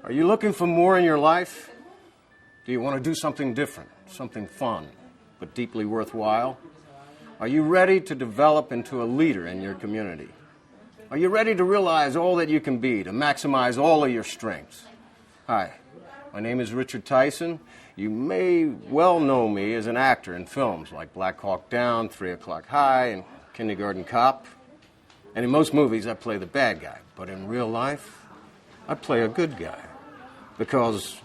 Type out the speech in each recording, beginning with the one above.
Are you looking for more in your life? Do you want to do something different, something fun, but deeply worthwhile? Are you ready to develop into a leader in your community? Are you ready to realize all that you can be, to maximize all of your strengths? Hi, my name is Richard Tyson. You may well know me as an actor in films like Black Hawk Down, 3 O'Clock High, and Kindergarten Cop. And in most movies, I play the bad guy. But in real life, I play a good guy. Because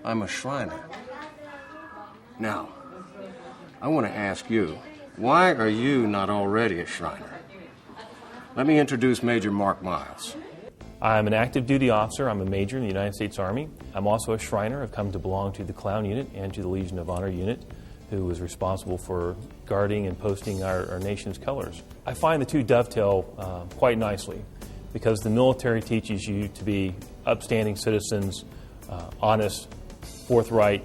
I'm a Shriner. Now, I want to ask you, why are you not already a Shriner? Let me introduce Major Mark Miles. I'm an active duty officer. I'm a major in the United States Army. I'm also a Shriner. I've come to belong to the Clown Unit and to the Legion of Honor Unit, who is responsible for guarding and posting our nation's colors. I find the two dovetail quite nicely because the military teaches you to be upstanding citizens, honest, forthright,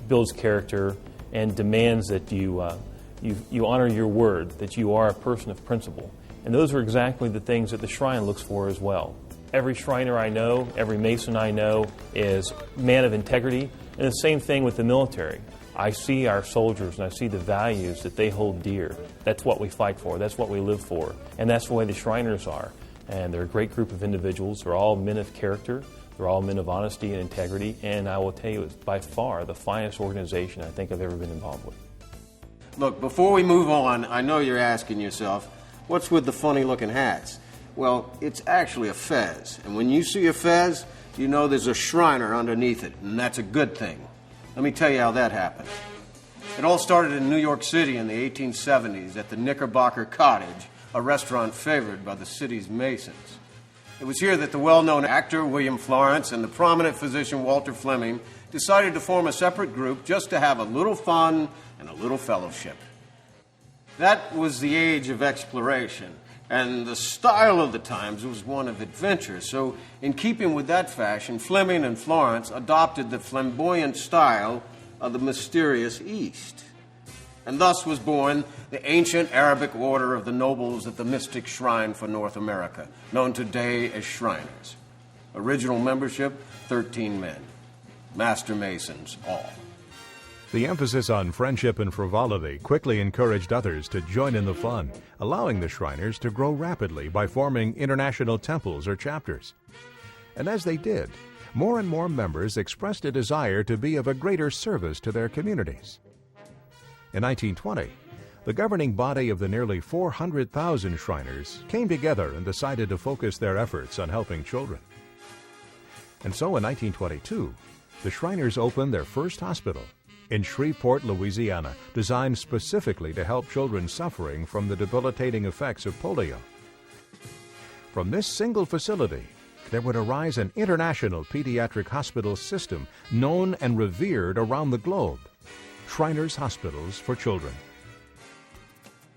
builds character, and demands that you honor your word, that you are a person of principle. And those are exactly the things that the Shrine looks for as well. Every Shriner I know, every Mason I know is a man of integrity, and the same thing with the military. I see our soldiers and I see the values that they hold dear. That's what we fight for, that's what we live for, and that's the way the Shriners are. And they're a great group of individuals. They're all men of character. They're all men of honesty and integrity. And I will tell you, it's by far the finest organization I think I've ever been involved with. Look, before we move on, I know you're asking yourself, what's with the funny-looking hats? Well, it's actually a fez. And when you see a fez, you know there's a Shriner underneath it, and that's a good thing. Let me tell you how that happened. It all started in New York City in the 1870s at the Knickerbocker Cottage, a restaurant favored by the city's Masons. It was here that the well-known actor William Florence and the prominent physician Walter Fleming decided to form a separate group just to have a little fun and a little fellowship. That was the age of exploration, and the style of the times was one of adventure. So, in keeping with that fashion, Fleming and Florence adopted the flamboyant style of the mysterious East. And thus was born the ancient Arabic order of the nobles at the mystic shrine for North America, known today as Shriners. Original membership, 13 men. Master Masons, all. The emphasis on friendship and frivolity quickly encouraged others to join in the fun, allowing the Shriners to grow rapidly by forming international temples or chapters. And as they did, more and more members expressed a desire to be of a greater service to their communities. In 1920, the governing body of the nearly 400,000 Shriners came together and decided to focus their efforts on helping children. And so in 1922, the Shriners opened their first hospital in Shreveport, Louisiana, designed specifically to help children suffering from the debilitating effects of polio. From this single facility, there would arise an international pediatric hospital system known and revered around the globe. Shriners Hospitals for Children.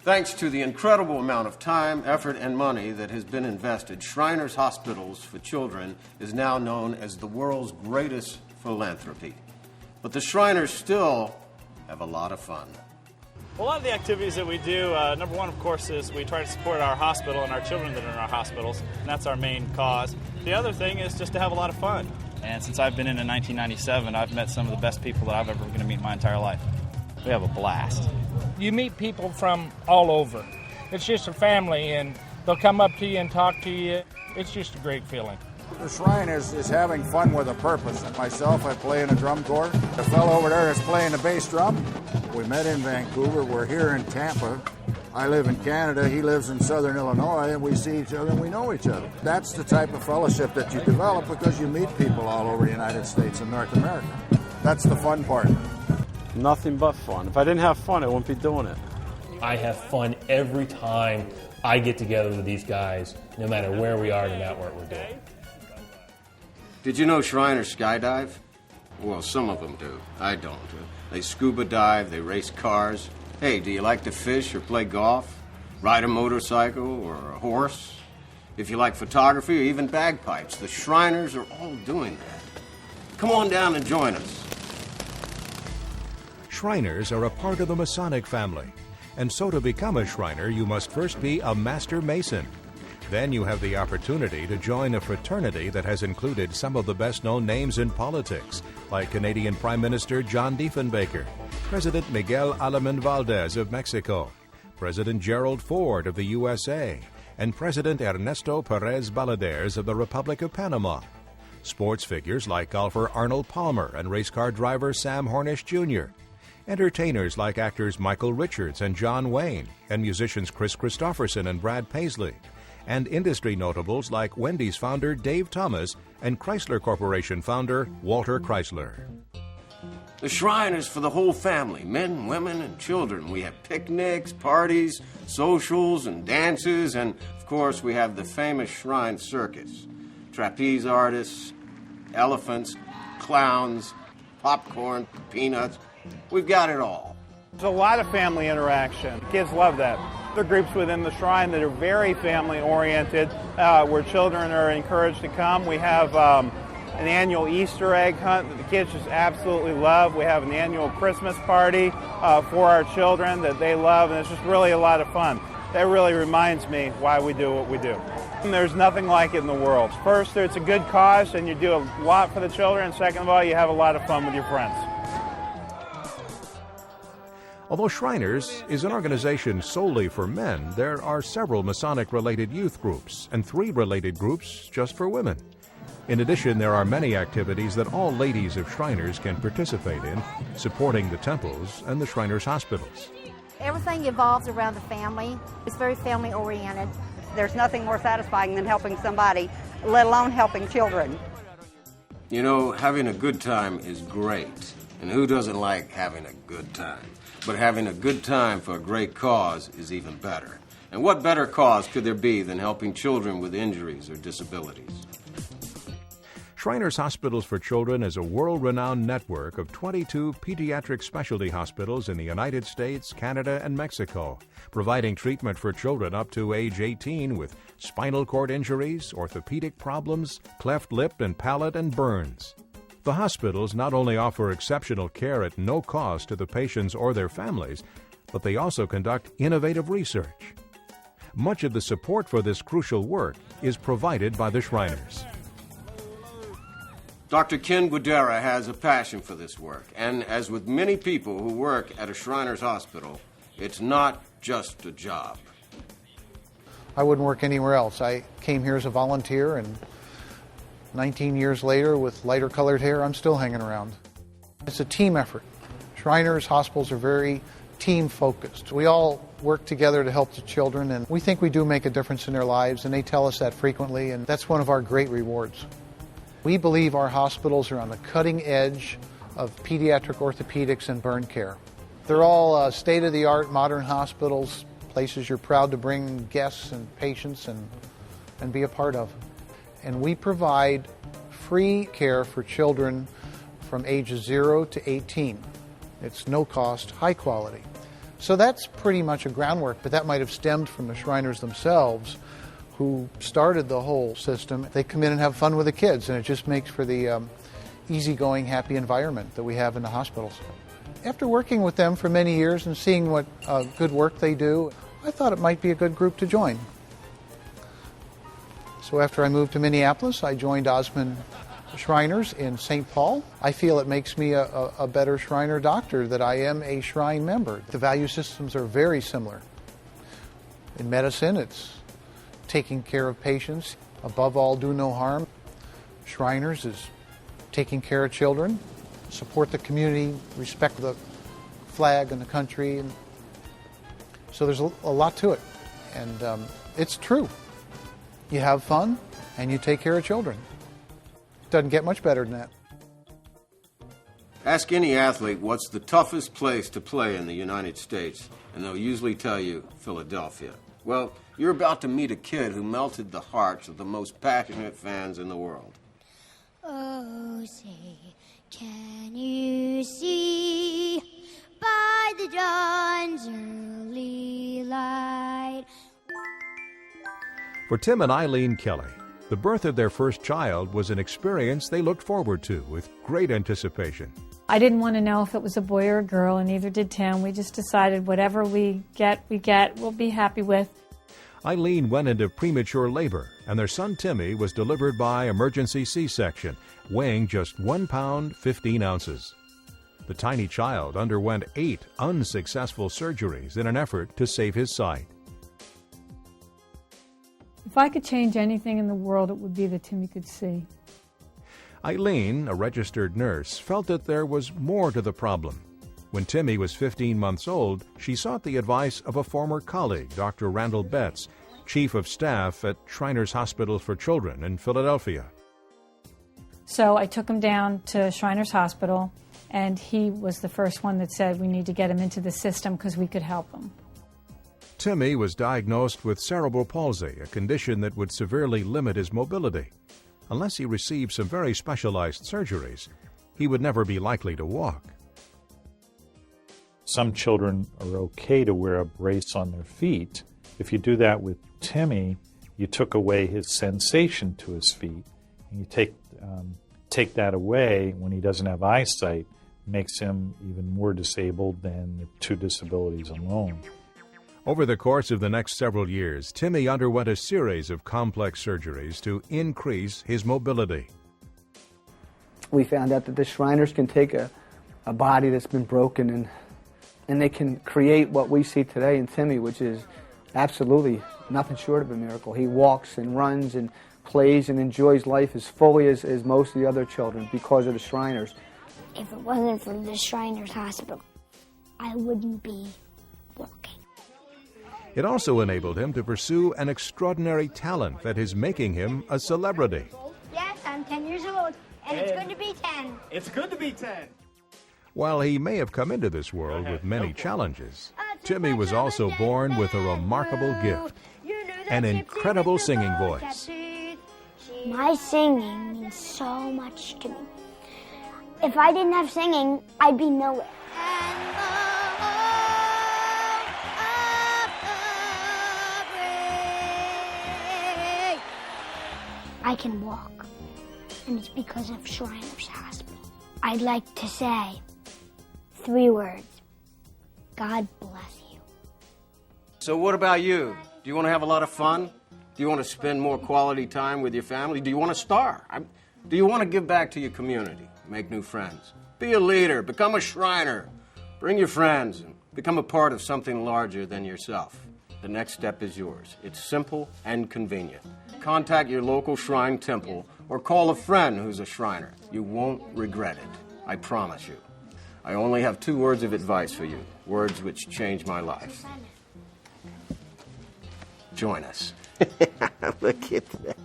Thanks to the incredible amount of time, effort, and money that has been invested, Shriners Hospitals for Children is now known as the world's greatest philanthropy. But the Shriners still have a lot of fun. A lot of the activities that we do, number one, of course, is we try to support our hospital and our children that are in our hospitals, and that's our main cause. The other thing is just to have a lot of fun. And since I've been in 1997, I've met some of the best people that I've ever going to meet in my entire life. We have a blast. You meet people from all over. It's just a family, and they'll come up to you and talk to you. It's just a great feeling. The Shrine is having fun with a purpose. Myself, I play in a drum corps. The fellow over there is playing the bass drum. We met in Vancouver. We're here in Tampa. I live in Canada. He lives in southern Illinois, and we see each other and we know each other. That's the type of fellowship that you develop because you meet people all over the United States and North America. That's the fun part. Nothing but fun. If I didn't have fun, I wouldn't be doing it. I have fun every time I get together with these guys, no matter where we are, no matter what we're doing. Did you know Shriners skydive? Well, some of them do. I don't. They scuba dive, they race cars. Hey, do you like to fish or play golf? Ride a motorcycle or a horse? If you like photography or even bagpipes, the Shriners are all doing that. Come on down and join us. Shriners are a part of the Masonic family, and so to become a Shriner, you must first be a Master Mason. Then you have the opportunity to join a fraternity that has included some of the best-known names in politics, like Canadian Prime Minister John Diefenbaker, President Miguel Alemán Valdez of Mexico, President Gerald Ford of the USA, and President Ernesto Perez Baladeres of the Republic of Panama. Sports figures like golfer Arnold Palmer and race car driver Sam Hornish Jr., entertainers like actors Michael Richards and John Wayne, and musicians Chris Christopherson and Brad Paisley, and industry notables like Wendy's founder Dave Thomas and Chrysler Corporation founder Walter Chrysler. The Shrine is for the whole family, men, women, and children. We have picnics, parties, socials, and dances, and of course we have the famous Shrine Circus. Trapeze artists, elephants, clowns, popcorn, peanuts. We've got it all. There's a lot of family interaction. Kids love that. There are groups within the Shrine that are very family-oriented, where children are encouraged to come. We have an annual Easter egg hunt that the kids just absolutely love. We have an annual Christmas party for our children that they love, and it's just really a lot of fun. That really reminds me why we do what we do. And there's nothing like it in the world. First, it's a good cause, and you do a lot for the children. Second of all, you have a lot of fun with your friends. Although Shriners is an organization solely for men, there are several Masonic-related youth groups and 3 related groups just for women. In addition, there are many activities that all ladies of Shriners can participate in, supporting the temples and the Shriners hospitals. Everything evolves around the family. It's very family-oriented. There's nothing more satisfying than helping somebody, let alone helping children. You know, having a good time is great. And who doesn't like having a good time? But having a good time for a great cause is even better. And what better cause could there be than helping children with injuries or disabilities? Shriners Hospitals for Children is a world-renowned network of 22 pediatric specialty hospitals in the United States, Canada, and Mexico, providing treatment for children up to age 18 with spinal cord injuries, orthopedic problems, cleft lip and palate, and burns. The hospitals not only offer exceptional care at no cost to the patients or their families, but they also conduct innovative research. Much of the support for this crucial work is provided by the Shriners. Dr. Ken Guidera has a passion for this work, and as with many people who work at a Shriners Hospital, it's not just a job. I wouldn't work anywhere else. I came here as a volunteer, and 19 years later, with lighter colored hair, I'm still hanging around. It's a team effort. Shriners hospitals are very team focused. We all work together to help the children, and we think we do make a difference in their lives, and they tell us that frequently, and that's one of our great rewards. We believe our hospitals are on the cutting edge of pediatric orthopedics and burn care. They're all state-of-the-art modern hospitals, places you're proud to bring guests and patients and be a part of. And we provide free care for children from ages 0 to 18. It's no cost, high quality. So that's pretty much a groundwork, but that might have stemmed from the Shriners themselves, who started the whole system. They come in and have fun with the kids, and it just makes for the easygoing, happy environment that we have in the hospitals. After working with them for many years and seeing what good work they do, I thought it might be a good group to join. So after I moved to Minneapolis, I joined Osmond Shriners in St. Paul. I feel it makes me a better Shriner doctor that I am a Shrine member. The value systems are very similar. In medicine, it's taking care of patients. Above all, do no harm. Shriners is taking care of children, support the community, respect the flag and the country. And so there's a lot to it. And it's true. You have fun and you take care of children. Doesn't get much better than that. Ask any athlete what's the toughest place to play in the United States, and they'll usually tell you Philadelphia. Well, you're about to meet a kid who melted the hearts of the most passionate fans in the world. Oh, say, can you see by the dawn's early light? For Tim and Eileen Kelly, the birth of their first child was an experience they looked forward to with great anticipation. I didn't want to know if it was a boy or a girl, and neither did Tim. We just decided whatever we get, we'll be happy with. Eileen went into premature labor, and their son Timmy was delivered by emergency C-section, weighing just 1 pound 15 ounces. The tiny child underwent 8 unsuccessful surgeries in an effort to save his sight. If I could change anything in the world, it would be that Timmy could see. Eileen, a registered nurse, felt that there was more to the problem. When Timmy was 15 months old, she sought the advice of a former colleague, Dr. Randall Betts, Chief of Staff at Shriners Hospital for Children in Philadelphia. So I took him down to Shriners Hospital, and he was the first one that said we need to get him into the system because we could help him. Timmy was diagnosed with cerebral palsy, a condition that would severely limit his mobility. Unless he received some very specialized surgeries, he would never be likely to walk. Some children are okay to wear a brace on their feet. If you do that with Timmy, you took away his sensation to his feet. And you take that away when he doesn't have eyesight, makes him even more disabled than the 2 disabilities alone. Over the course of the next several years, Timmy underwent a series of complex surgeries to increase his mobility. We found out that the Shriners can take a body that's been broken and they can create what we see today in Timmy, which is absolutely nothing short of a miracle. He walks and runs and plays and enjoys life as fully as most of the other children because of the Shriners. If it wasn't for the Shriners Hospital, I wouldn't be walking. It also enabled him to pursue an extraordinary talent that is making him a celebrity. Yes, I'm 10 years old, and it's good to be 10. It's good to be 10. While he may have come into this world with many challenges, Timmy was also born with a remarkable gift, an incredible singing voice. My singing means so much to me. If I didn't have singing, I'd be nowhere. I can walk, and it's because of Shriners Hospital. I'd like to say 3 words. God bless you. So what about you? Do you want to have a lot of fun? Do you want to spend more quality time with your family? Do you want to star? Do you want to give back to your community, make new friends? Be a leader, become a Shriner. Bring your friends and become a part of something larger than yourself. The next step is yours. It's simple and convenient. Contact your local shrine temple or call a friend who's a Shriner. You won't regret it. I promise you. I only have 2 words of advice for you, words which changed my life. Join us. Look at that.